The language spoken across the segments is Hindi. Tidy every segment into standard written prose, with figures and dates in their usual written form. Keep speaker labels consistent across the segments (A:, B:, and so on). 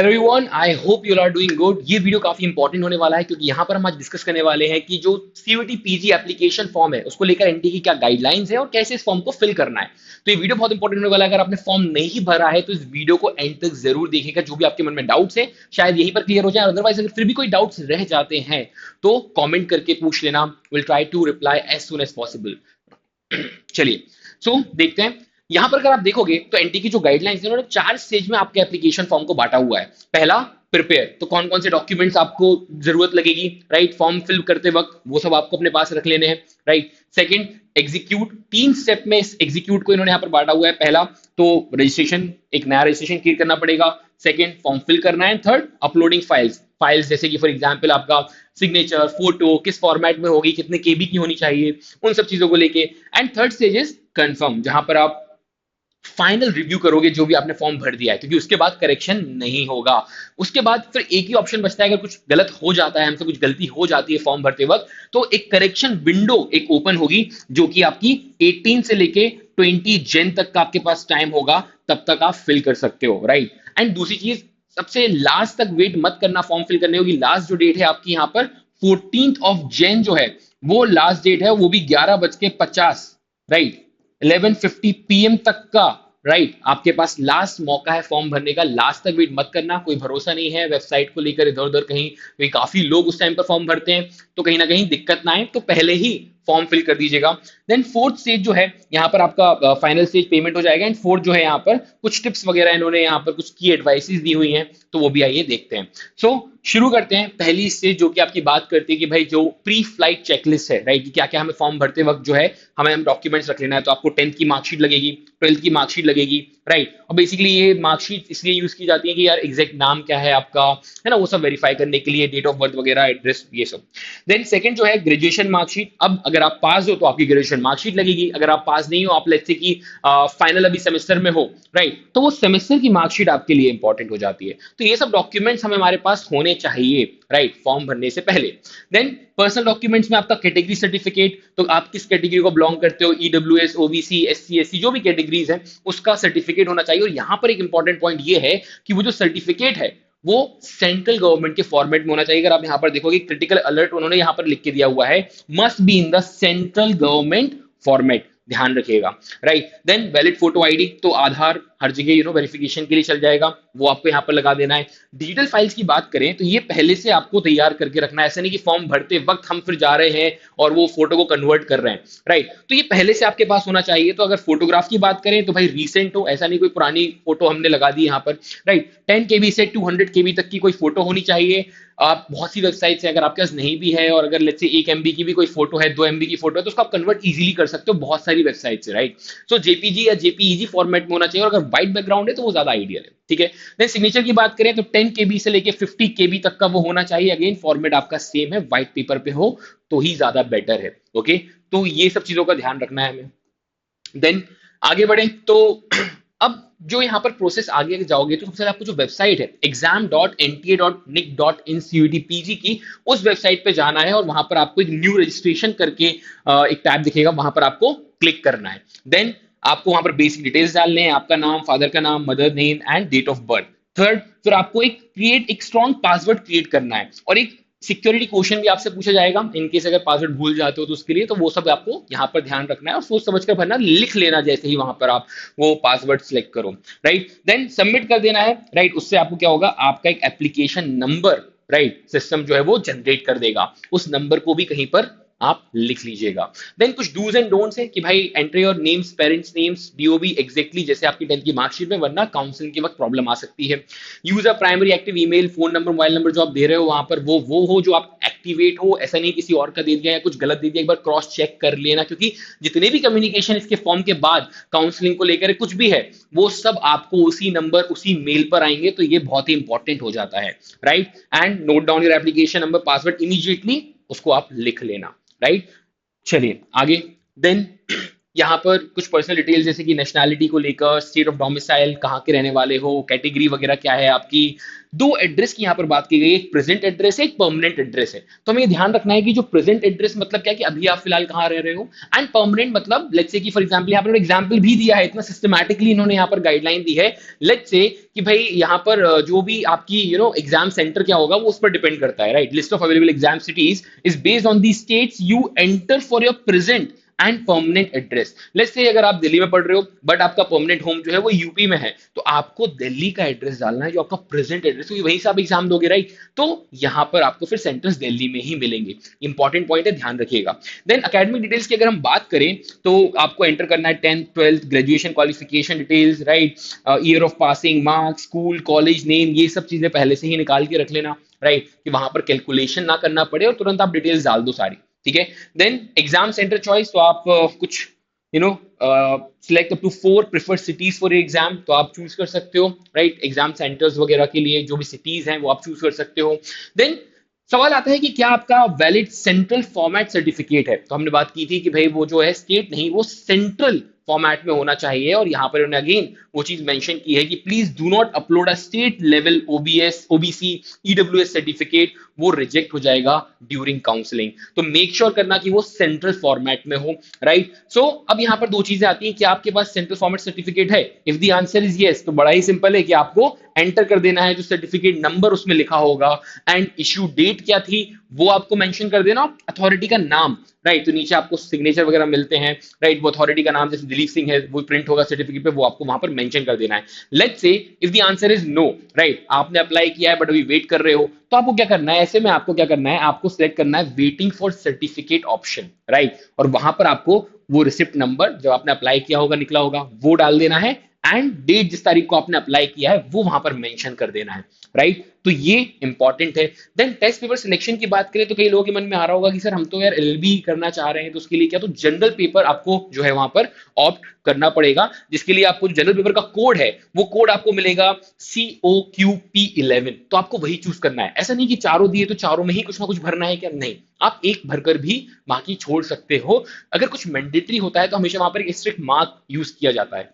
A: Everyone, I hope you are doing good. ये वीडियो काफी इंपॉर्टेंट होने वाला है क्योंकि यहाँ पर हम आज डिस्कस करने वाले हैं कि जो सीयूटी पीजी एप्लीकेशन फॉर्म है उसको लेकर एनटी की क्या गाइडलाइंस है और कैसे इस फॉर्म को फिल करना है। तो ये वीडियो बहुत इंपॉर्टेंट होने वाला है। अगर आपने फॉर्म नहीं भरा है तो इस वीडियो को एंड तक जरूर देखिएगा। जो भी आपके मन में डाउट्स है शायद यहीं पर क्लियर हो जाए। अदरवाइज अगर फिर भी कोई डाउट्स रह जाते हैं तो कॉमेंट करके पूछ लेना। Will try to reply as soon as possible. चलिए, देखते हैं। यहां पर अगर आप देखोगे तो एनटी की जो गाइडलाइंस है उन्होंने 4 स्टेज में आपके एप्लीकेशन फॉर्म को बांटा हुआ है। पहला, प्रिपेयर, तो कौन कौन से डॉक्यूमेंट्स आपको जरूरत लगेगी, राइट, फॉर्म फिल करते वक्त वो सब आपको अपने पास रख लेने हैं, राइट। सेकंड, एग्जीक्यूट, 3 स्टेप में इस एग्जीक्यूट को इन्होंने यहां पर बांटा हुआ है। पहला तो रजिस्ट्रेशन, एक नया रजिस्ट्रेशन क्रिएट करना पड़ेगा। सेकंड, फॉर्म फिल करना है। थर्ड, अपलोडिंग फाइल्स, जैसे कि फॉर एग्जांपल आपका सिग्नेचर, फोटो किस फॉर्मेट में होगी, कितने केबी की होनी चाहिए, उन सब चीजों को लेके। And third stage is confirm, जहां पर आप फाइनल रिव्यू करोगे जो भी आपने फॉर्म भर दिया है, क्योंकि उसके बाद करेक्शन नहीं होगा। उसके बाद फिर एक ही ऑप्शन बचता है, अगर कुछ गलत हो जाता है, हमसे कुछ गलती हो जाती है फॉर्म भरते वक्त, तो एक करेक्शन विंडो एक ओपन होगी जो कि आपकी 18 से लेके 20 जन तक का आपके पास टाइम होगा, तब तक आप फिल कर सकते हो, राइट। एंड दूसरी चीज, सबसे लास्ट तक वेट मत करना फॉर्म फिल करने होगी। लास्ट जो डेट है आपकी यहाँ पर 14 जो है वो लास्ट डेट है, वो भी 11:50, राइट, 11:50 PM तक का, राइट, आपके पास लास्ट मौका है फॉर्म भरने का। लास्ट तक वेट मत करना, कोई भरोसा नहीं है वेबसाइट को लेकर इधर उधर कहीं, क्योंकि काफी लोग उस टाइम पर फॉर्म भरते हैं, तो कहीं ना कहीं दिक्कत ना आए, तो पहले ही फॉर्म फिल कर दीजिएगा। देन फोर्थ स्टेज जो है यहाँ पर आपका फाइनल स्टेज पेमेंट हो जाएगा। एंड फोर्थ जो है यहाँ पर कुछ टिप्स वगैरह इन्होंने यहाँ पर कुछ की एडवाइसेस दी हुई हैं, तो वो भी आइए देखते हैं। शुरू करते हैं पहली स्टेज जो कि आपकी बात करती है कि भाई जो प्री फ्लाइट चेकलिस्ट है, राइट, क्या क्या हमें फॉर्म भरते वक्त जो है हमें डॉक्यूमेंट्स रख लेना है। तो आपको 10th की मार्कशीट लगेगी, 12th की मार्कशीट लगेगी, राइट। और बेसिकली ये मार्कशीट इसलिए यूज की जाती है कि यार एग्जैक्ट नाम क्या है आपका, है ना, वो सब वेरीफाई करने के लिए, डेट ऑफ बर्थ वगैरह, एड्रेस, ये सब। देन सेकंड जो है ग्रेजुएशन मार्कशीट। अब अगर आप पास हो तो आपकी ग्रेजुएशन मार्कशीट लगेगी। अगर आप पास नहीं हो, आप लेट्स से कि फाइनल अभी सेमेस्टर में हो, राइट, तो वो सेमेस्टर की मार्कशीट आपके लिए इंपॉर्टेंट हो जाती है। तो ये सब डॉक्यूमेंट्स हमें हमारे पास होने चाहिए, राइट, फॉर्म भरने से पहले। देन पर्सनल डॉक्यूमेंट्स में आपका कैटेगरी सर्टिफिकेट, तो आप किस कैटेगरी को बिलोंग करते हो, ईडब्ल्यूएस, ओबीसी, एससी, एससी, जो भी कैटेगरीज है उसका सर्टिफिकेट होना चाहिए। और यहां पर एक इंपॉर्टेंट पॉइंट ये है कि वो जो सर्टिफिकेट है वो सेंट्रल गवर्नमेंट के फॉर्मेट में होना चाहिए। अगर आप यहां पर देखोगे क्रिटिकल अलर्ट उन्होंने यहां पर लिख के दिया हुआ है, must be in the central government format, ध्यान रखिएगा, right. Then valid photo ID, तो आधार हर जगह वेरिफिकेशन के लिए चल जाएगा, वो आपको यहाँ पर लगा देना है। डिजिटल फाइल्स की बात करें तो ये पहले से आपको तैयार करके रखना है। ऐसा नहीं कि फॉर्म भरते वक्त हम फिर जा रहे हैं और वो फोटो को कन्वर्ट कर रहे हैं, राइट, तो ये पहले से आपके पास होना चाहिए। तो अगर फोटोग्राफ की बात करें तो भाई रीसेंट हो, ऐसा नहीं कोई पुरानी फोटो हमने लगा दी यहाँ पर, राइट। 10 KB से 200 KB तक की कोई फोटो होनी चाहिए। आप बहुत सी वेबसाइट्स हैं, अगर आपके पास नहीं भी है और अगर लेट्स से 1 MB की भी कोई फोटो है, 2 MB की फोटो है, तो उसको आप कन्वर्ट इजीली कर सकते हो बहुत सारी वेबसाइट से, राइट। सो जेपीजी या जेपीईजी फॉर्मेट में होना चाहिए, और अगर व्हाइट बैकग्राउंड है तो वो ज्यादा आइडियल है, ठीक है। देन सिग्नेचर की बात करें तो 10 KB से लेके 50 KB तक का वो होना चाहिए। अगेन फॉर्मेट आपका सेम है, व्हाइट पेपर पे हो तो ही ज्यादा बेटर है, ओके। तो ये सब चीजों का ध्यान रखना है हमें। देन आगे बढ़े तो अब जो यहाँ पर प्रोसेस आगे जाओगे तो सबसे पहले आपको जो वेबसाइट है exam.nta.nic.in की, उस वेबसाइट पे जाना है और वहां पर आपको एक न्यू रजिस्ट्रेशन करके एक टैब दिखेगा, वहां पर आपको क्लिक करना है। देन आपको वहां पर बेसिक डिटेल्स डालने हैं, आपका नाम, फादर का नाम, mother name and date of birth. Third, फिर आपको एक स्ट्रॉन्ग पासवर्ड क्रिएट करना है, और एक सिक्योरिटी क्वेश्चन भी आपसे पूछा जाएगा इनकेस अगर पासवर्ड भूल जाते हो तो उसके लिए, तो वो सब आपको यहाँ पर ध्यान रखना है और सोच समझ कर भरना, लिख लेना जैसे ही वहां पर आप वो पासवर्ड सिलेक्ट करो, राइट। देन सबमिट कर देना है, राइट। उससे आपको क्या होगा, आपका एक एप्लीकेशन नंबर, राइट, सिस्टम जो है वो जनरेट कर देगा। उस नंबर को भी कहीं पर आप लिख लीजिएगा। देन कुछ डूज एंड डोंट्स है कि भाई entry your names, parents names, DOB exactly जैसे आपकी 10th की मार्कशीट में, वरना काउंसलिंग के वक्त प्रॉब्लम आ सकती है। Use a primary active email, phone number, mobile number जो आप दे रहे हो वहां पर वो हो जो आप एक्टिवेट हो, ऐसा नहीं किसी और का दे दिया या कुछ गलत दे दिया, एक बार क्रॉस चेक कर लेना, क्योंकि जितने भी कम्युनिकेशन इसके फॉर्म के बाद काउंसलिंग को लेकर कुछ भी है वो सब आपको उसी नंबर, उसी मेल पर आएंगे, तो ये बहुत ही इंपॉर्टेंट हो जाता है, right. And note down your application number, password immediately उसको आप लिख लेना, राइट। चलिए आगे। देन यहाँ पर कुछ पर्सनल डिटेल्स जैसे कि नेशनैलिटी को लेकर, स्टेट ऑफ डोमिसाइल, कहाँ के रहने वाले हो, कैटेगरी वगैरह क्या है आपकी। दो एड्रेस की यहाँ पर बात की गई है, एक प्रेजेंट एड्रेस है, एक परमानेंट एड्रेस है। तो हमें ये ध्यान रखना है कि जो प्रेजेंट एड्रेस मतलब क्या है कि अभी आप फिलहाल कहाँ रह रहे हो, एंड परमानेंट मतलब लेट्स से कि फॉर एग्जांपल यहाँ पर एग्जांपल भी दिया है, इतना सिस्टमैटिकली इन्होंने यहाँ पर गाइडलाइन दी है। लेट्स से कि भाई यहाँ पर जो भी आपकी एग्जाम सेंटर क्या होगा वो उस पर डिपेंड करता है, right. List of available exam cities is based on the states you enter for your present and permanent address. Let's say अगर आप दिल्ली में पढ़ रहे हो बट आपका परमानेंट होम जो है वो यूपी में है, तो आपको दिल्ली का एड्रेस डालना है जो आपका प्रेजेंट एड्रेस है, वहीं से आप एग्जाम दोगे, राइट। तो यहां पर आपको फिर सेंटर्स दिल्ली में ही मिलेंगे। इंपॉर्टेंट पॉइंट है, ध्यान रखिएगा। देन एकेडमिक डिटेल्स की अगर हम बात करें तो आपको एंटर करना है 10th 12th graduation qualification details, right. Year of passing, marks, school, college name, ये सब चीजें पहले से ही निकाल के रख लेना, राइट, कि वहां पर कैलकुलेशन ना करना पड़े और तुरंत आप डिटेल्स डाल दो सारी, ठीक है। देन एग्जाम सेंटर चॉइस, तो आप कुछ select up to 4 preferred cities for exam, तो आप चूज कर सकते हो, राइट। एग्जाम सेंटर्स वगैरह के लिए जो भी सिटीज हैं वो आप चूज कर सकते हो। देन सवाल आता है कि क्या आपका वैलिड सेंट्रल फॉर्मेट सर्टिफिकेट है। तो हमने बात की थी कि भाई वो जो है स्टेट नहीं, वो सेंट्रल फॉर्मेट में होना चाहिए, और यहां पर उन्होंने अगेन वो चीज मेंशन की है कि please do not upload a state level OBS OBC EWS certificate, वो रिजेक्ट हो जाएगा ड्यूरिंग काउंसलिंग। तो मेक श्योर करना कि वो सेंट्रल फॉर्मेट में हो, राइट। सो अब यहां पर दो चीजें आती हैं कि आपके पास सेंट्रल फॉर्मेट सर्टिफिकेट है। If the answer is yes, तो बड़ा ही सिंपल है कि आपको एंटर कर देना है जो सर्टिफिकेट नंबर उसमें लिखा होगा, एंड इश्यू डेट क्या थी वो आपको मेंशन कर देना, अथॉरिटी का नाम, राइट। तो नीचे आपको सिग्नेचर वगैरह मिलते हैं, राइट, वो अथॉरिटी का नाम जैसे दिलीप सिंह है वो प्रिंट होगा सर्टिफिकेट पे, वो आपको वहां पर मेंशन कर देना है। Let's say if the answer is no, right, आपने अप्लाई किया है बट अभी वेट कर रहे हो, तो आपको क्या करना है, ऐसे में आपको क्या करना है, आपको सिलेक्ट करना है waiting for certificate option, right. और वहां पर आपको वो रिसिप्ट नंबर जब आपने अप्लाई किया होगा निकला होगा वो डाल देना है, एंड डेट जिस तारीख को आपने अप्लाई किया है वो वहां पर मेंशन कर देना है, राइट। तो ये इंपॉर्टेंट है। देन टेस्ट पेपर सिलेक्शन की बात करें तो कई लोगों के मन में आ रहा होगा कि सर हम तो यार एलएलबी करना चाह रहे हैं, तो उसके लिए क्या, तो जनरल पेपर आपको जो है वहां पर ऑप्ट करना पड़ेगा, जिसके लिए आपको जनरल पेपर का कोड है वो कोड आपको मिलेगा COQP11, तो आपको वही चूज करना है। ऐसा नहीं कि चारों दिए तो चारों में ही कुछ ना कुछ भरना है, क्या, नहीं, आप एक भरकर भी बाकी छोड़ सकते हो। अगर कुछ मैंडेटरी होता है तो हमेशा वहां पर एक स्ट्रिक्ट मार्क यूज किया जाता है,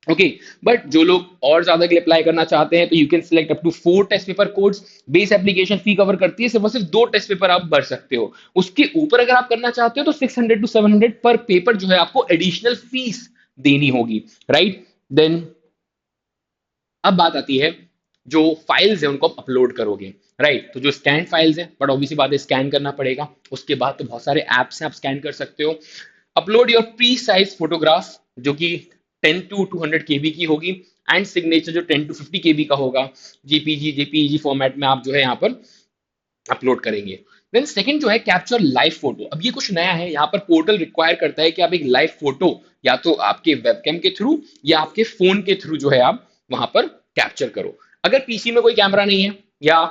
A: ओके। बट जो लोग और ज्यादा के लिए अप्लाई करना चाहते हैं तो you can select up to 4 test paper codes. Base application fee cover करती है सिर्फ 2 टेस्ट पेपर आप भर सकते हो। उसके ऊपर अगर आप करना चाहते हो तो 600 टू 700 पर पेपर जो है आपको एडिशनल फीस देनी होगी, राइट। देन अब बात आती है जो फाइल्स है उनको आप अपलोड करोगे, राइट। तो जो स्कैन फाइल्स है, बट ऑब्वियसली बात है स्कैन करना पड़ेगा। उसके बाद तो बहुत सारे ऐप्स हैं आप स्कैन कर सकते हो। Upload your pre size photograph जो कि 10 टू 200 केबी की होगी, एंड सिग्नेचर जो 10 टू 50 केबी का होगा, जीपीजी जेपीईजी फॉर्मेट में आप जो है यहाँ पर अपलोड करेंगे। देन सेकंड जो है कैप्चर लाइव फोटो। अब ये कुछ नया है, यहाँ पर पोर्टल रिक्वायर करता है कि आप एक लाइव फोटो या तो आपके वेबकैम के थ्रू या आपके फोन के थ्रू जो है आप वहां पर कैप्चर करो। अगर पीसी में कोई कैमरा नहीं है या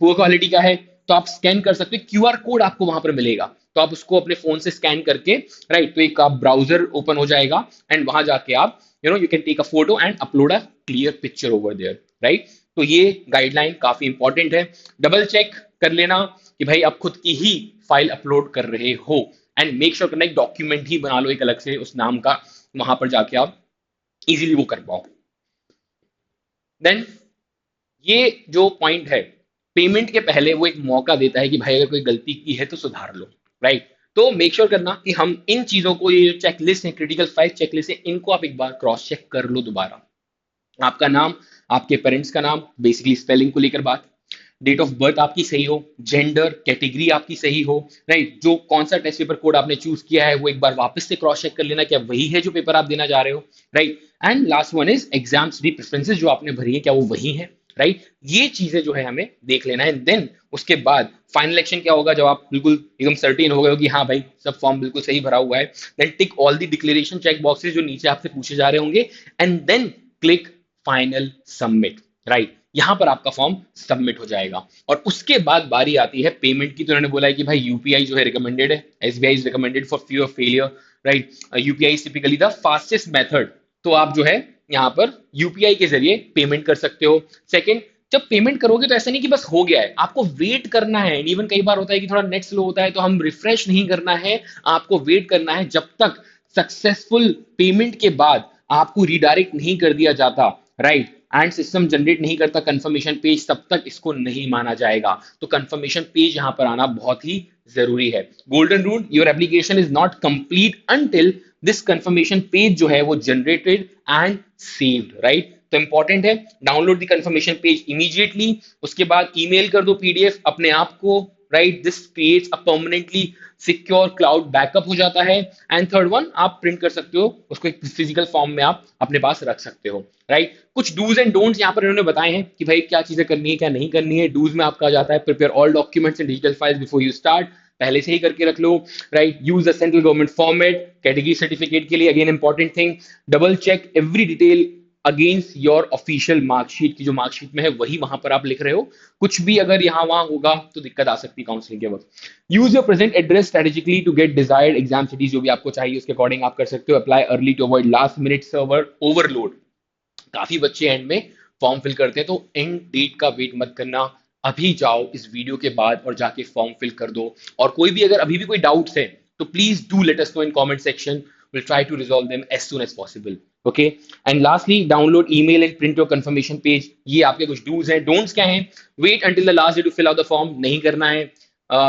A: पुअर क्वालिटी का है तो आप स्कैन कर सकते हो, क्यूआर कोड आपको वहां पर मिलेगा, तो आप उसको अपने फोन से स्कैन करके, राइट, तो एक आप ब्राउजर ओपन हो जाएगा एंड वहां जाके आप you can take a photo and upload a clear picture over there, right. तो ये गाइडलाइन काफी इंपॉर्टेंट है। डबल चेक कर लेना कि भाई आप खुद की ही फाइल अपलोड कर रहे हो, एंड मेक श्योर करना एक डॉक्यूमेंट ही बना लो एक अलग से उस नाम का, वहां पर जाके आप इजीली वो कर पाओ। देन ये जो पॉइंट है, पेमेंट के पहले वो एक मौका देता है कि भाई अगर कोई गलती की है तो सुधार लो, राइट। तो मेक श्योर करना कि हम इन चीजों को, ये जो चेकलिस्ट है, क्रिटिकल फाइल चेकलिस्ट है, इनको आप एक बार क्रॉस चेक कर लो दोबारा। आपका नाम, आपके पेरेंट्स का नाम, बेसिकली स्पेलिंग को लेकर बात, डेट ऑफ बर्थ आपकी सही हो, जेंडर कैटेगरी आपकी सही हो, राइट। जो कौन सा टेस्ट पेपर कोड आपने चूज किया है वो एक बार वापस से क्रॉस चेक कर लेना क्या वही है जो पेपर आप देना जा रहे हो, right. And last one is exams D preferences जो आपने भरी है क्या वो वही है, राइट। ये चीजें जो है हमें देख लेना है। देन उसके बाद फाइनल एक्शन क्या होगा, जब आप बिल्कुल एकदम सर्टेन हो गए हो कि हाँ भाई सब फॉर्म बिल्कुल सही भरा हुआ है, then tick all the declaration check boxes जो नीचे आपसे पूछे जा रहे होंगे, and then click final submit, right. यहां पर आपका फॉर्म सबमिट हो जाएगा। और उसके बाद बारी आती है पेमेंट की। तो उन्होंने बोला है कि भाई यूपीआई जो है रिकमेंडेड है, SBI is recommended for fear of failure, right. UPI is typically the fastest method, तो आप जो है यहाँ पर यूपीआई के जरिए पेमेंट कर सकते हो। सेकंड, जब पेमेंट करोगे तो ऐसा नहीं कि बस हो गया है, आपको वेट करना है। इवन कई बार होता है कि थोड़ा नेट स्लो होता है तो हम रिफ्रेश नहीं करना है, आपको वेट करना है जब तक सक्सेसफुल पेमेंट के बाद आपको रिडायरेक्ट नहीं कर दिया जाता, राइट, एंड सिस्टम जनरेट नहीं करता कंफर्मेशन पेज, तब तक इसको नहीं माना जाएगा। तो कंफर्मेशन पेज यहां पर आना बहुत ही जरूरी है। Golden rule, your application is not complete until this confirmation page जो है वो जनरेटेड एंड सेव्ड, राइट। तो इंपॉर्टेंट है, download the confirmation page immediately, उसके बाद ईमेल कर दो पीडीएफ अपने आप को, right, this creates a permanently secure cloud backup हो जाता है। एंड थर्ड वन, आप प्रिंट कर सकते हो उसको, एक फिजिकल फॉर्म में आप अपने पास रख सकते हो, राइट। कुछ डूज एंड डोंट्स यहाँ पर इन्होंने बताए हैं कि भाई क्या चीजें करनी है क्या नहीं करनी है। डूज में आपका जाता है prepare all documents and digital files before you start, पहले से ही करके रख लो, right. Use the central government format category certificate के लिए, again important thing, double check every detail against your official marksheet, की जो मार्कशीट में है वही वहां पर आप लिख रहे हो, कुछ भी अगर यहां वहां होगा तो दिक्कत आ सकती है काउंसलिंग के वक्त। Use your present address strategically to get desired exam cities, जो भी आपको चाहिए उसके अकॉर्डिंग आप कर सकते हो। Apply early to avoid last minute server overload, काफी बच्चे एंड में फॉर्म फिल करते हैं, तो एंड डेट का वेट मत करना, अभी जाओ इस वीडियो के बाद और जाके फॉर्म फिल कर दो। और कोई भी अगर अभी भी कोई डाउट्स है तो please do let us know in comment section, will try to resolve them as soon as possible, okay. And lastly, download email and print your confirmation page. ये आपके कुछ डूज हैं। डोंट्स क्या हैं? Wait until the last day to fill out the form, नहीं करना है।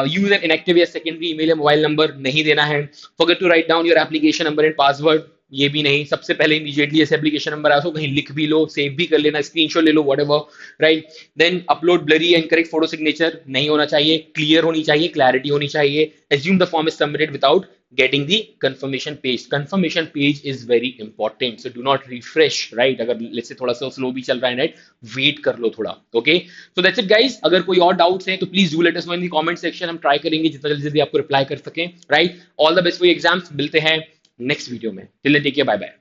A: यूज एन इनएक्टिव या सेकेंडरी ईमेल या मोबाइल नंबर, नहीं देना है। Forget to write down your application number and password, ये भी नहीं। सबसे पहले इमीडिएटली ऐसे एप्लीकेशन नंबर आया तो कहीं लिख भी लो, सेव भी कर लेना, स्क्रीनशॉट ले लो, whatever, right. Then upload blurry and correct photo signature, नहीं होना चाहिए, क्लियर होनी चाहिए, क्लैरिटी होनी चाहिए। Assume the form is submitted without getting the confirmation page. Confirmation page is very important, so do not refresh, right? अगर let's say थोड़ा सा स्लो भी चल रहा है नेट, वेट कर लो थोड़ा, okay? So that's it guys, अगर कोई और डाउट्स हैं तो please do let us know in the comment section, हम ट्राई करेंगे जितना जल्दी आपको रिप्लाई कर सकें, right. All the best for exams, मिलते हैं नेक्स्ट वीडियो में, till then take care, bye bye.